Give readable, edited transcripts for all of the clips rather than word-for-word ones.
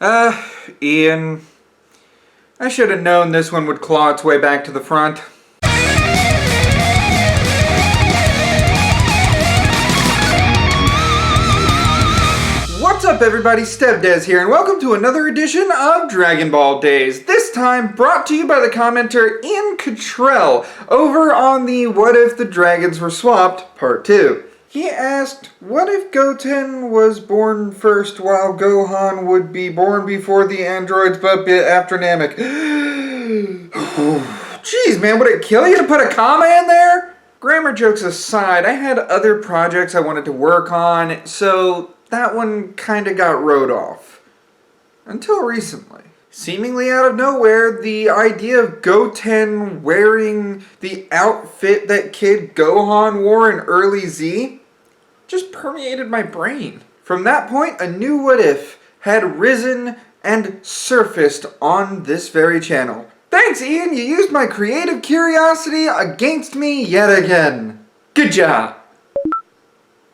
Ian, I should have known this one would claw its way back to the front. What's up everybody, StevDeS here, and welcome to another edition of Dragon Ball Days. This time brought to you by the commenter Ian Cotrell over on the What If the Dragons Were Swapped Part 2. He asked, what if Goten was born first while Gohan would be born before the androids but after Namek? Jeez man, would it kill you to put a comma in there? Grammar jokes aside, I had other projects I wanted to work on, so that one kinda got wrote off. Until recently. Seemingly out of nowhere, the idea of Goten wearing the outfit that Kid Gohan wore in early Z just permeated my brain. From that point, a new what if had risen and surfaced on this very channel. Thanks Ian, you used my creative curiosity against me yet again. Good job!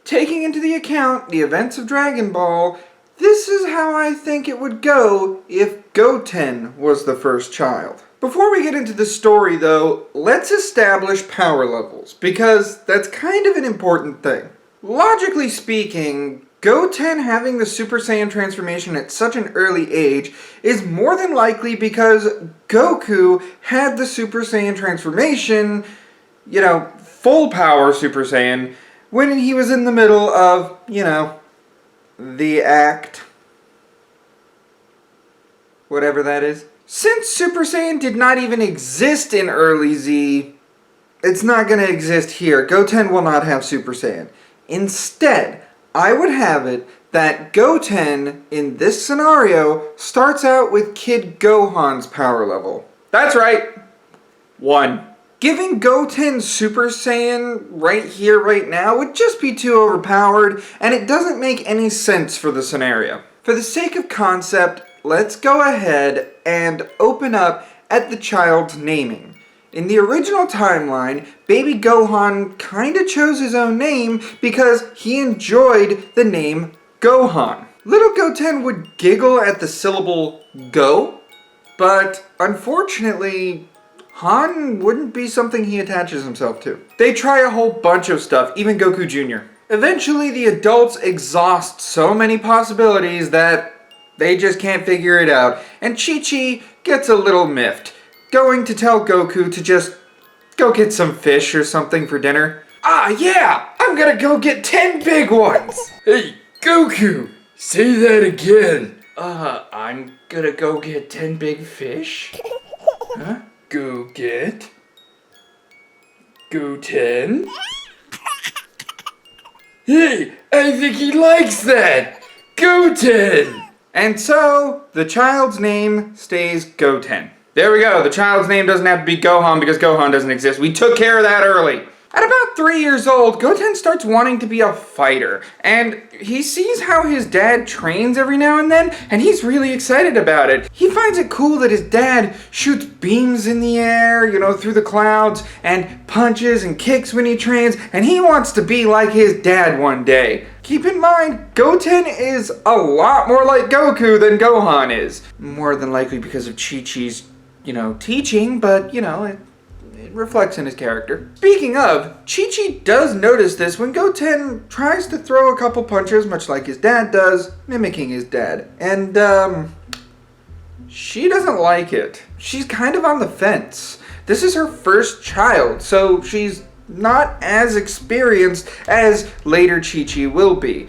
Taking into the account the events of Dragon Ball, this is how I think it would go if Goten was the first child. Before we get into the story though, let's establish power levels, because that's kind of an important thing. Logically speaking, Goten having the Super Saiyan transformation at such an early age is more than likely because Goku had the Super Saiyan transformation, full power Super Saiyan, when he was in the middle of, the act. Whatever that is. Since Super Saiyan did not even exist in early Z, it's not going to exist here. Goten will not have Super Saiyan. Instead, I would have it that Goten, in this scenario, starts out with Kid Gohan's power level. That's right. 1. Giving Goten Super Saiyan right here, right now, would just be too overpowered, and it doesn't make any sense for the scenario. For the sake of concept, let's go ahead and open up at the child's naming. In the original timeline, baby Gohan kinda chose his own name because he enjoyed the name Gohan. Little Goten would giggle at the syllable go, but unfortunately, Han wouldn't be something he attaches himself to. They try a whole bunch of stuff, even Goku Jr. Eventually, the adults exhaust so many possibilities that they just can't figure it out, and Chi-Chi gets a little miffed, going to tell Goku to just go get some fish or something for dinner. Ah yeah, I'm gonna go get 10 big ones! Hey, Goku, say that again. I'm gonna go get 10 big fish? Huh? Go get Goten. Hey, I think he likes that! Goten! And so, the child's name stays Goten. There we go, the child's name doesn't have to be Gohan because Gohan doesn't exist. We took care of that early. At about 3 years old, Goten starts wanting to be a fighter, and he sees how his dad trains every now and then, and he's really excited about it. He finds it cool that his dad shoots beams in the air, through the clouds, and punches and kicks when he trains, and he wants to be like his dad one day. Keep in mind, Goten is a lot more like Goku than Gohan is. More than likely because of Chi-Chi's, teaching, but, it reflects in his character. Speaking of, Chi-Chi does notice this when Goten tries to throw a couple punches, much like his dad does, mimicking his dad. And, she doesn't like it. She's kind of on the fence. This is her first child, so she's not as experienced as later Chi-Chi will be.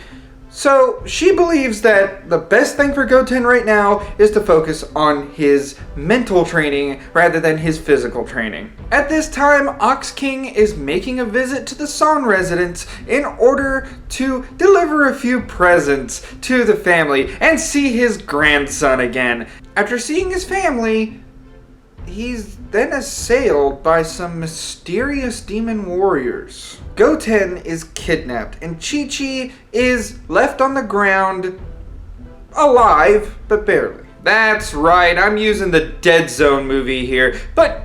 So she believes that the best thing for Goten right now is to focus on his mental training rather than his physical training. At this time, Ox King is making a visit to the Son residence in order to deliver a few presents to the family and see his grandson again. After seeing his family, he's then assailed by some mysterious demon warriors. Goten is kidnapped, and Chi-Chi is left on the ground, alive, but barely. That's right, I'm using the Dead Zone movie here, but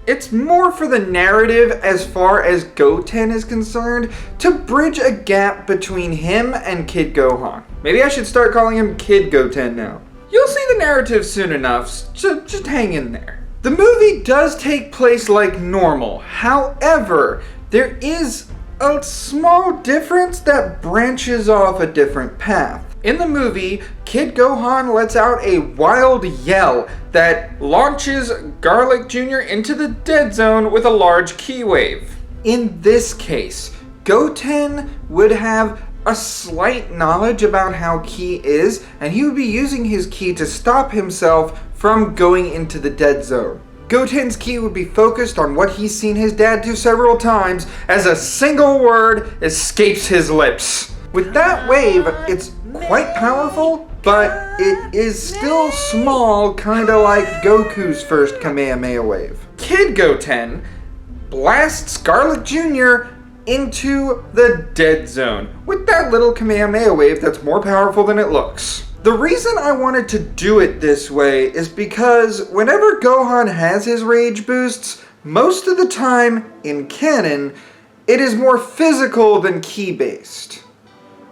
it's more for the narrative as far as Goten is concerned, to bridge a gap between him and Kid Gohan. Maybe I should start calling him Kid Goten now. You'll see the narrative soon enough, so just hang in there. The movie does take place like normal. However, there is a small difference that branches off a different path. In the movie, Kid Gohan lets out a wild yell that launches Garlic Jr. into the dead zone with a large ki wave. In this case, Goten would have a slight knowledge about how ki is, and he would be using his ki to stop himself from going into the dead zone. Goten's ki would be focused on what he's seen his dad do several times as a single word escapes his lips. With that wave, it's quite powerful, but it is still small, kinda like Goku's first Kamehameha wave. Kid Goten blasts Garlic Jr. into the dead zone with that little Kamehameha wave that's more powerful than it looks. The reason I wanted to do it this way is because whenever Gohan has his rage boosts, most of the time in canon, it is more physical than ki-based.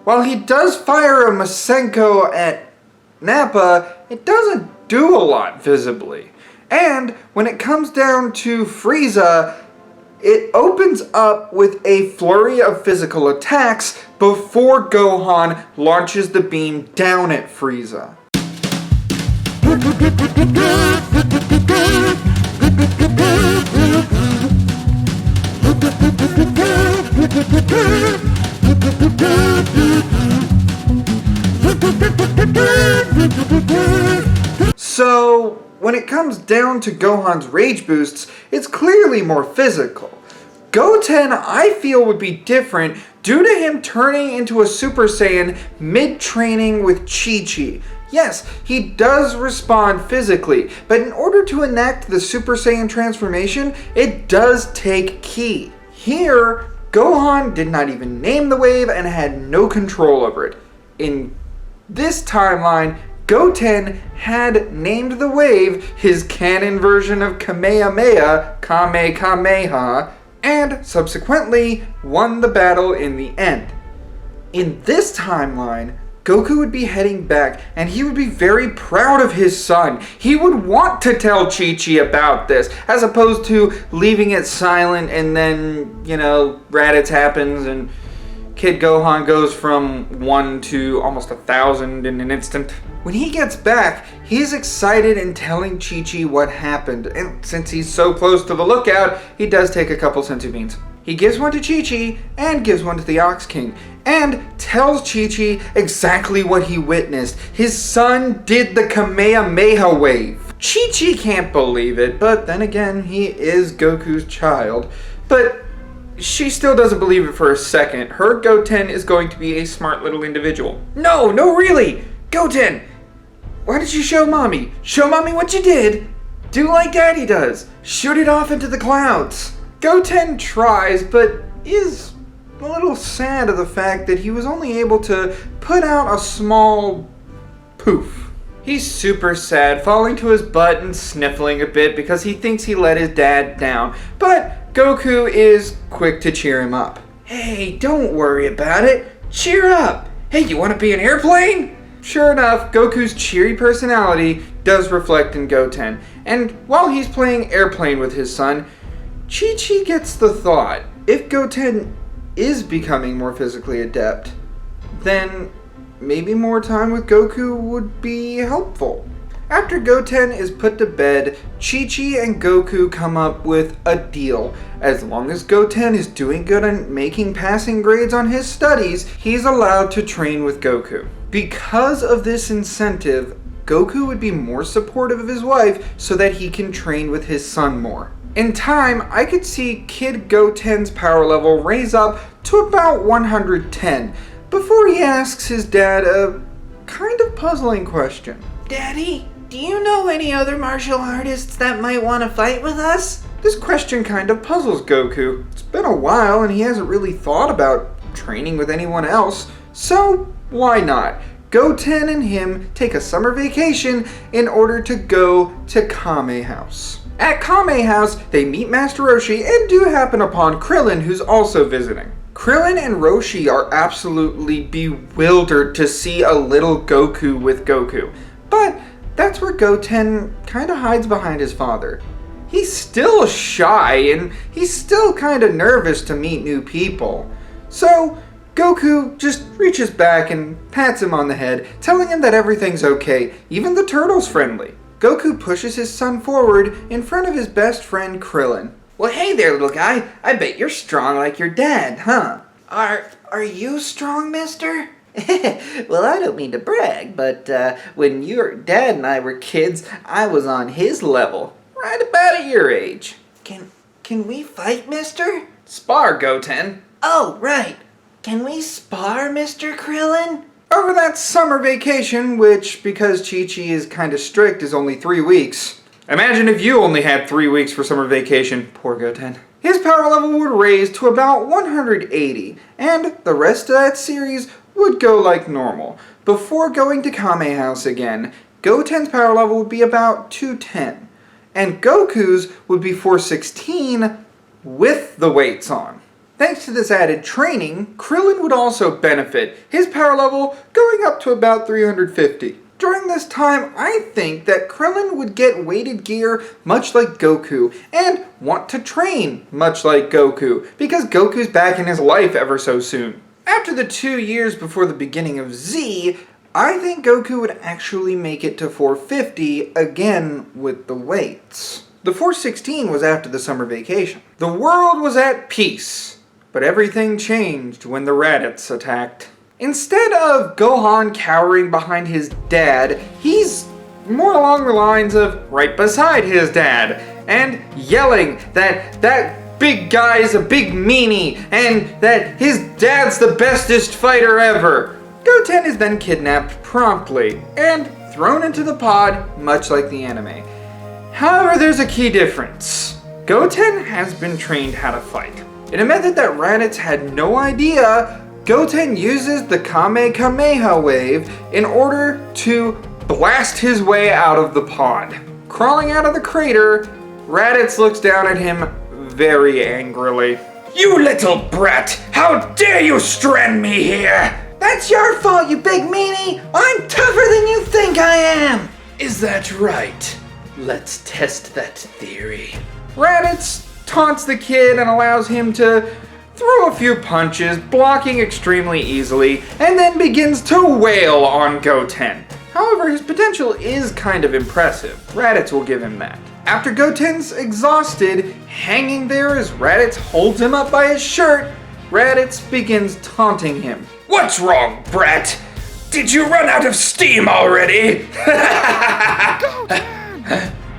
While he does fire a Masenko at Nappa, it doesn't do a lot visibly. And when it comes down to Frieza, it opens up with a flurry of physical attacks before Gohan launches the beam down at Frieza. So, when it comes down to Gohan's rage boosts, it's clearly more physical. Goten, I feel, would be different due to him turning into a Super Saiyan mid-training with Chi-Chi. Yes, he does respond physically, but in order to enact the Super Saiyan transformation, it does take ki. Here, Gohan did not even name the wave and had no control over it. In this timeline, Goten had named the wave his canon version of Kamehameha, Kamekameha, and subsequently won the battle in the end. In this timeline, Goku would be heading back and he would be very proud of his son. He would want to tell Chi-Chi about this, as opposed to leaving it silent and then, Raditz happens and Kid Gohan goes from 1 to almost 1,000 in an instant. When he gets back, he's excited and telling Chi-Chi what happened, and since he's so close to the lookout, he does take a couple senzu beans. He gives one to Chi-Chi and gives one to the Ox King, and tells Chi-Chi exactly what he witnessed. His son did the Kamehameha wave. Chi-Chi can't believe it, but then again, he is Goku's child. But she still doesn't believe it for a second. Her Goten is going to be a smart little individual. No, really! Goten! Why did you show Mommy? Show Mommy what you did! Do like Daddy does! Shoot it off into the clouds! Goten tries, but is a little sad of the fact that he was only able to put out a small poof. He's super sad, falling to his butt and sniffling a bit because he thinks he let his dad down. But Goku is quick to cheer him up. Hey, don't worry about it. Cheer up. Hey, you want to be an airplane? Sure enough, Goku's cheery personality does reflect in Goten. And while he's playing airplane with his son, Chi-Chi gets the thought, if Goten is becoming more physically adept, then maybe more time with Goku would be helpful. After Goten is put to bed, Chi-Chi and Goku come up with a deal. As long as Goten is doing good and making passing grades on his studies, he's allowed to train with Goku. Because of this incentive, Goku would be more supportive of his wife so that he can train with his son more. In time, I could see Kid Goten's power level raise up to about 110 before he asks his dad a kind of puzzling question. Daddy, do you know any other martial artists that might want to fight with us? This question kind of puzzles Goku. It's been a while and he hasn't really thought about training with anyone else, so why not? Goten and him take a summer vacation in order to go to Kame House. At Kame House, they meet Master Roshi and do happen upon Krillin, who's also visiting. Krillin and Roshi are absolutely bewildered to see a little Goku with Goku, but That's where Goten kinda hides behind his father. He's still shy and he's still kinda nervous to meet new people. So Goku just reaches back and pats him on the head, telling him that everything's okay, even the turtle's friendly. Goku pushes his son forward in front of his best friend Krillin. Well, hey there, little guy. I bet you're strong like your dad, huh? Are you strong, mister? Well, I don't mean to brag, but when your dad and I were kids, I was on his level, right about at your age. Can we fight, mister? Spar, Goten. Oh, right. Can we spar, Mr. Krillin? Over that summer vacation, which, because Chi-Chi is kinda strict, is only 3 weeks. Imagine if you only had 3 weeks for summer vacation. Poor Goten. His power level would raise to about 180, and the rest of that series would go like normal. Before going to Kame House again, Goten's power level would be about 210, and Goku's would be 416 with the weights on. Thanks to this added training, Krillin would also benefit, his power level going up to about 350. During this time, I think that Krillin would get weighted gear much like Goku, and want to train much like Goku, because Goku's back in his life ever so soon. After the 2 years before the beginning of Z, I think Goku would actually make it to 450 again with the weights. The 416 was after the summer vacation. The world was at peace, but everything changed when the Raditz attacked. Instead of Gohan cowering behind his dad, he's more along the lines of right beside his dad, and yelling that big guy's a big meanie, and that his dad's the bestest fighter ever. Goten is then kidnapped promptly, and thrown into the pod, much like the anime. However, there's a key difference. Goten has been trained how to fight. In a method that Raditz had no idea, Goten uses the Kamekameha wave in order to blast his way out of the pod. Crawling out of the crater, Raditz looks down at him very angrily. You little brat! How dare you strand me here! That's your fault, you big meanie! I'm tougher than you think I am! Is that right? Let's test that theory. Raditz taunts the kid and allows him to throw a few punches, blocking extremely easily, and then begins to wail on Goten. However, his potential is kind of impressive. Raditz will give him that. After Goten's exhausted, hanging there as Raditz holds him up by his shirt, Raditz begins taunting him. What's wrong, brat? Did you run out of steam already?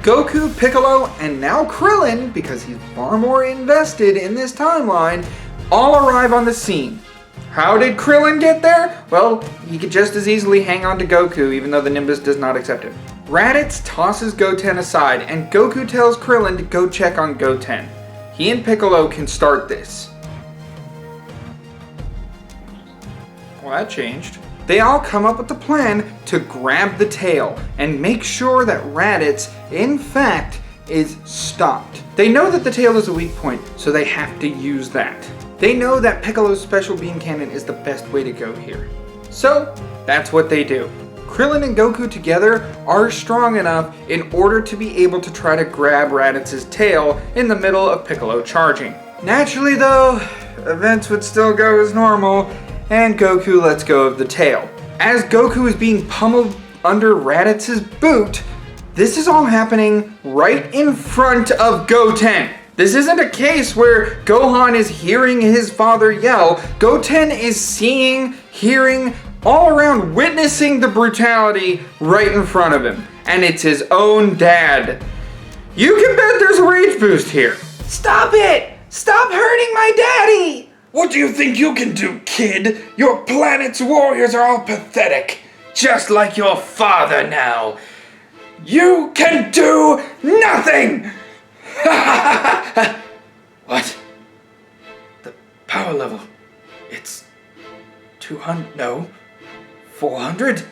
Goku, Piccolo, and now Krillin, because he's far more invested in this timeline, all arrive on the scene. How did Krillin get there? Well, he could just as easily hang on to Goku, even though the Nimbus does not accept him. Raditz tosses Goten aside, and Goku tells Krillin to go check on Goten. He and Piccolo can start this. Well, that changed. They all come up with a plan to grab the tail and make sure that Raditz, in fact, is stopped. They know that the tail is a weak point, so they have to use that. They know that Piccolo's special beam cannon is the best way to go here. So, that's what they do. Krillin and Goku together are strong enough in order to be able to try to grab Raditz's tail in the middle of Piccolo charging. Naturally though, events would still go as normal, and Goku lets go of the tail. As Goku is being pummeled under Raditz's boot, this is all happening right in front of Goten. This isn't a case where Gohan is hearing his father yell. Goten is seeing, hearing, all around witnessing the brutality right in front of him. And it's his own dad. You can bet there's a rage boost here. Stop it! Stop hurting my daddy! What do you think you can do, kid? Your planet's warriors are all pathetic. Just like your father now. You can do nothing! What? The power level. It's 200, no. 400?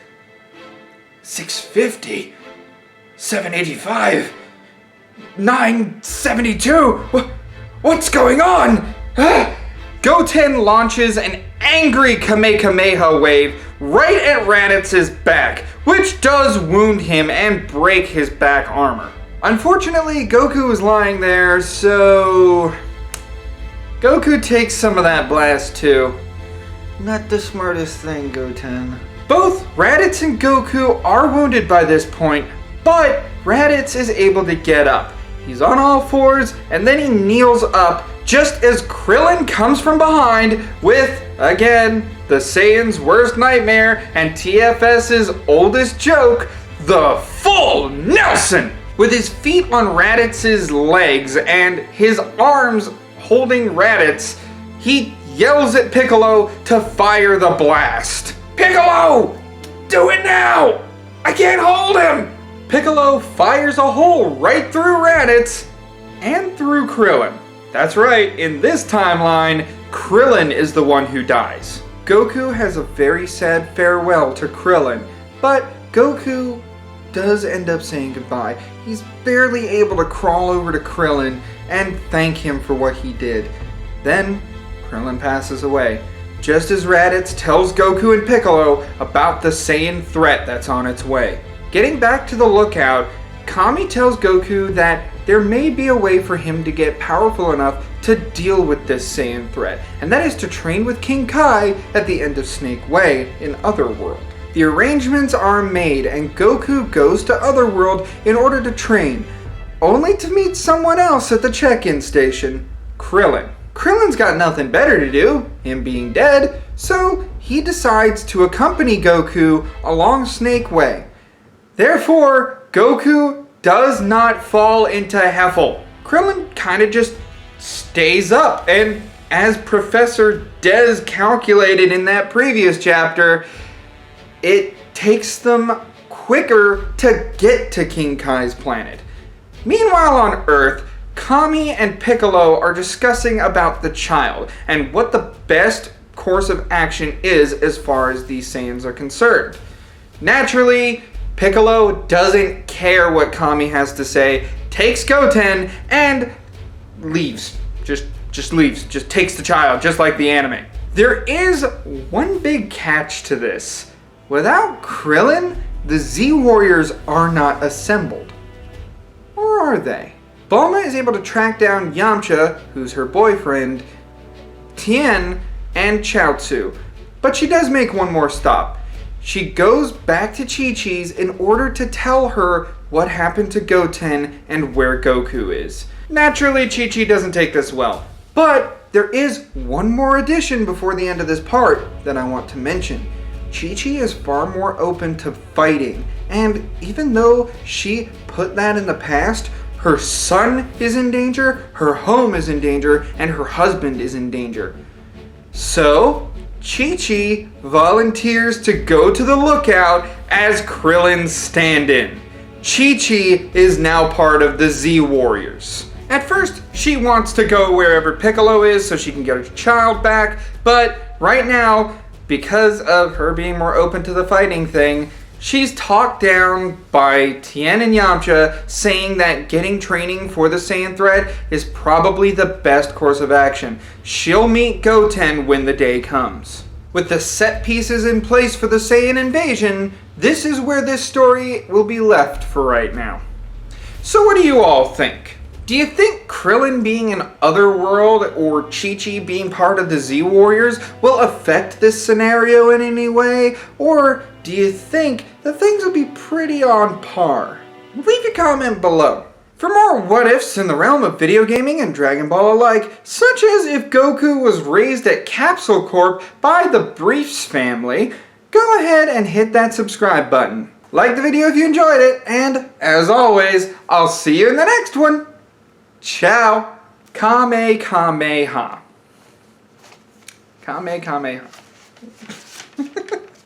650? 785? 972? What's going on? Goten launches an angry Kamekameha wave right at Raditz's back, which does wound him and break his back armor. Unfortunately, Goku was lying there, so Goku takes some of that blast too. Not the smartest thing, Goten. Both Raditz and Goku are wounded by this point, but Raditz is able to get up. He's on all fours, and then he kneels up just as Krillin comes from behind with, again, the Saiyan's worst nightmare and TFS's oldest joke, the full Nelson! With his feet on Raditz's legs and his arms holding Raditz, he yells at Piccolo to fire the blast. Piccolo! Do it now! I can't hold him! Piccolo fires a hole right through Raditz and through Krillin. That's right, in this timeline, Krillin is the one who dies. Goku has a very sad farewell to Krillin, but Goku does end up saying goodbye. He's barely able to crawl over to Krillin and thank him for what he did. Then, Krillin passes away, just as Raditz tells Goku and Piccolo about the Saiyan threat that's on its way. Getting back to the lookout, Kami tells Goku that there may be a way for him to get powerful enough to deal with this Saiyan threat, and that is to train with King Kai at the end of Snake Way in Otherworld. The arrangements are made and Goku goes to Otherworld in order to train, only to meet someone else at the check-in station, Krillin. Krillin's got nothing better to do, him being dead, so he decides to accompany Goku along Snake Way. Therefore, Goku does not fall into Heffel. Krillin kind of just stays up, and as Professor Dez calculated in that previous chapter, it takes them quicker to get to King Kai's planet. Meanwhile on Earth, Kami and Piccolo are discussing about the child and what the best course of action is as far as these Saiyans are concerned. Naturally, Piccolo doesn't care what Kami has to say, takes Goten, and leaves. Just leaves. Just takes the child, just like the anime. There is one big catch to this. Without Krillin, the Z Warriors are not assembled. Or are they? Bulma is able to track down Yamcha, who's her boyfriend, Tien, and Chaozu. But she does make one more stop. She goes back to Chi-Chi's in order to tell her what happened to Goten and where Goku is. Naturally, Chi-Chi doesn't take this well. But there is one more addition before the end of this part that I want to mention. Chi-Chi is far more open to fighting, and even though she put that in the past, her son is in danger, her home is in danger, and her husband is in danger. So, Chi-Chi volunteers to go to the lookout as Krillin's stand-in. Chi-Chi is now part of the Z Warriors. At first, she wants to go wherever Piccolo is so she can get her child back, but right now, because of her being more open to the fighting thing, she's talked down by Tien and Yamcha, saying that getting training for the Saiyan threat is probably the best course of action. She'll meet Goten when the day comes. With the set pieces in place for the Saiyan invasion, this is where this story will be left for right now. So what do you all think? Do you think Krillin being in Otherworld or Chi-Chi being part of the Z Warriors will affect this scenario in any way? Or do you think that things will be pretty on par? Leave a comment below. For more what-ifs in the realm of video gaming and Dragon Ball alike, such as if Goku was raised at Capsule Corp by the Briefs family, go ahead and hit that subscribe button. Like the video if you enjoyed it, and as always, I'll see you in the next one. Ciao. Kamekameha. Kamekameha.